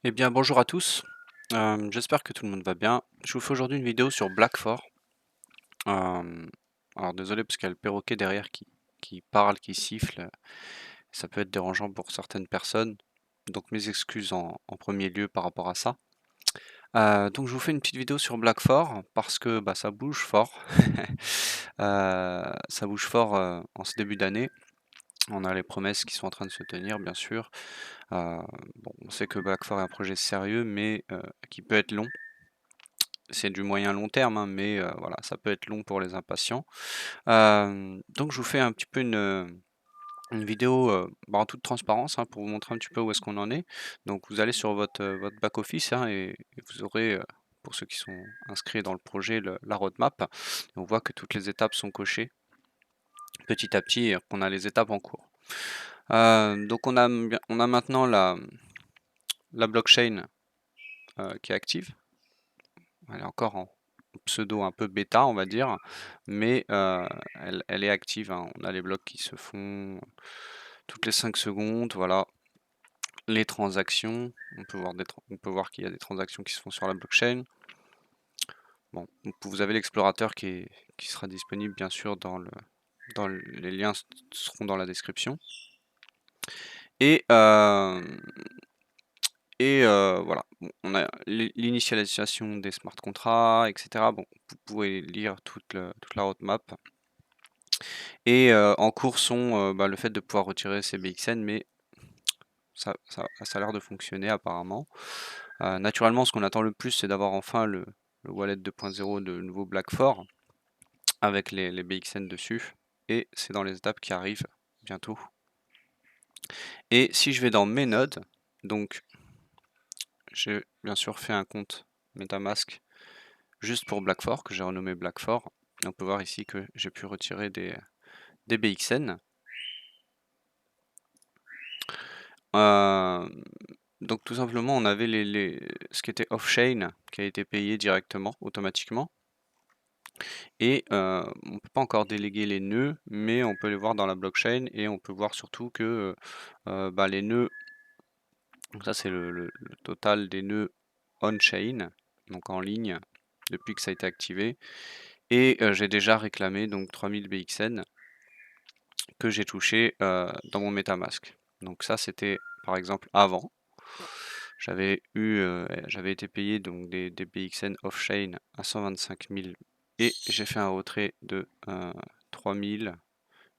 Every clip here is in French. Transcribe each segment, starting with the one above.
Eh bien, bonjour à tous. J'espère que tout le monde va bien. Je vous fais aujourd'hui une vidéo sur Black4. Euh, alors désolé parce qu'il y a le perroquet derrière qui parle, qui siffle. Ça peut être dérangeant pour certaines personnes. Donc mes excuses en premier lieu par rapport à ça. Donc je vous fais une petite vidéo sur Black4 parce que bah, ça bouge fort. Ça bouge fort en ce début d'année. On a les promesses qui sont en train de se tenir, bien sûr. Bon, on sait que Black4 est un projet sérieux, mais qui peut être long. C'est du moyen long terme, hein, mais voilà, ça peut être long pour les impatients. Donc je vous fais un petit peu une vidéo bah, en toute transparence, hein, pour vous montrer un petit peu où est-ce qu'on en est. Donc vous allez sur votre back-office, hein, et vous aurez, pour ceux qui sont inscrits dans le projet, la roadmap. On voit que toutes les étapes sont cochées petit à petit et qu'on a les étapes en cours. Donc on a maintenant la blockchain qui est active. Elle est encore en pseudo un peu bêta, on va dire, mais elle est active, hein. On a les blocs qui se font toutes les 5 secondes, voilà. Les transactions, on peut voir qu'il y a des transactions qui se font sur la blockchain. Bon, vous avez l'explorateur qui sera disponible bien sûr les liens seront dans la description. Et, voilà, bon, on a l'initialisation des smart contracts, etc. Bon, vous pouvez lire toute la roadmap. Et en cours sont bah, le fait de pouvoir retirer ces BXN, mais ça a l'air de fonctionner apparemment. Naturellement, ce qu'on attend le plus, c'est d'avoir enfin le wallet 2.0 de nouveau Black4 avec les BXN dessus. Et c'est dans les étapes qui arrivent bientôt. Et si je vais dans mes nodes, donc j'ai bien sûr fait un compte MetaMask juste pour Black4 que j'ai renommé Black4. Et on peut voir ici que j'ai pu retirer des BXN. Donc tout simplement, on avait ce qui était off-chain qui a été payé directement, automatiquement. Et on peut pas encore déléguer les nœuds, mais on peut les voir dans la blockchain et on peut voir surtout que bah, les nœuds, donc ça c'est le total des nœuds on-chain, donc en ligne, depuis que ça a été activé. Et j'ai déjà réclamé donc 3000 BXN que j'ai touché dans mon MetaMask. Donc ça c'était par exemple avant. J'avais été payé donc des BXN off-chain à 125 000 et j'ai fait un retrait de 3000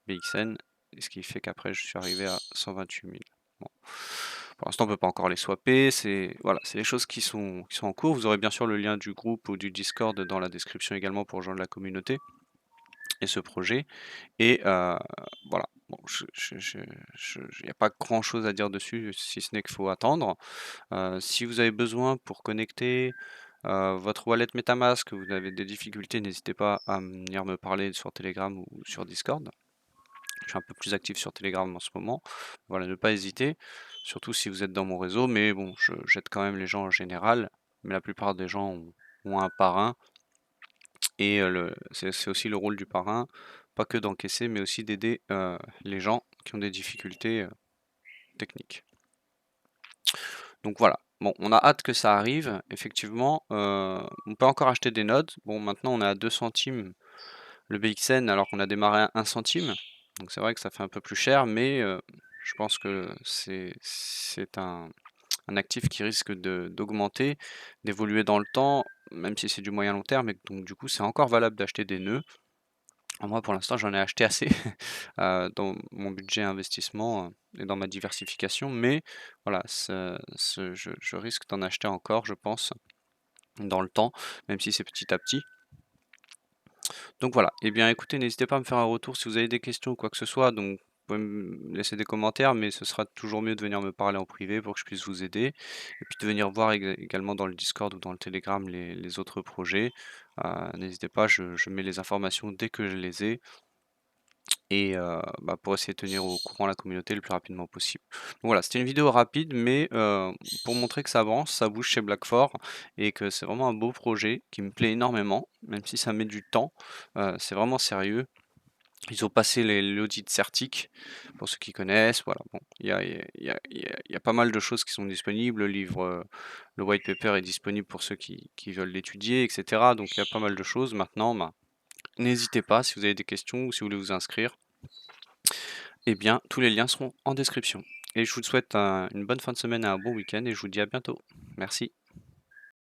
BXN, ce qui fait qu'après je suis arrivé à 128 000. Bon. Pour l'instant, on peut pas encore les swapper. C'est voilà, c'est les choses qui sont en cours. Vous aurez bien sûr le lien du groupe ou du Discord dans la description également pour rejoindre la communauté et ce projet. Et voilà, bon, il n'y a pas grand chose à dire dessus, si ce n'est qu'il faut attendre. Si vous avez besoin pour connecter votre wallet MetaMask, vous avez des difficultés, n'hésitez pas à venir me parler sur Telegram ou sur Discord. Je suis un peu plus actif sur Telegram en ce moment. Voilà, ne pas hésiter, surtout si vous êtes dans mon réseau. Mais bon, j'aide quand même les gens en général. Mais la plupart des gens ont un parrain. Et c'est aussi le rôle du parrain, pas que d'encaisser, mais aussi d'aider les gens qui ont des difficultés techniques. Donc voilà. Bon, on a hâte que ça arrive. Effectivement, on peut encore acheter des nodes. Bon, maintenant on est à 2 centimes le BXN alors qu'on a démarré à 1 centime. Donc c'est vrai que ça fait un peu plus cher, mais je pense que c'est un actif qui risque d'augmenter, d'évoluer dans le temps, même si c'est du moyen long terme. Et donc du coup, c'est encore valable d'acheter des nœuds. Moi, pour l'instant, j'en ai acheté assez dans mon budget investissement et dans ma diversification, mais voilà, je risque d'en acheter encore, je pense, dans le temps, même si c'est petit à petit. Donc voilà, et bien écoutez, n'hésitez pas à me faire un retour si vous avez des questions ou quoi que ce soit, donc vous pouvez me laisser des commentaires, mais ce sera toujours mieux de venir me parler en privé pour que je puisse vous aider, et puis de venir voir également dans le Discord ou dans le Telegram les autres projets. N'hésitez pas, je mets les informations dès que je les ai, et bah, pour essayer de tenir au courant la communauté le plus rapidement possible. Donc voilà, c'était une vidéo rapide, mais pour montrer que ça avance, ça bouge chez Black4 et que c'est vraiment un beau projet qui me plaît énormément, même si ça met du temps. C'est vraiment sérieux. Ils ont passé l'audit Certic, pour ceux qui connaissent. Voilà, bon, il y a pas mal de choses qui sont disponibles. Le livre, le white paper est disponible pour ceux qui veulent l'étudier, etc. Donc il y a pas mal de choses. Maintenant, bah, n'hésitez pas si vous avez des questions ou si vous voulez vous inscrire. Eh bien, tous les liens seront en description. Et je vous souhaite une bonne fin de semaine et un bon week-end et je vous dis à bientôt. Merci.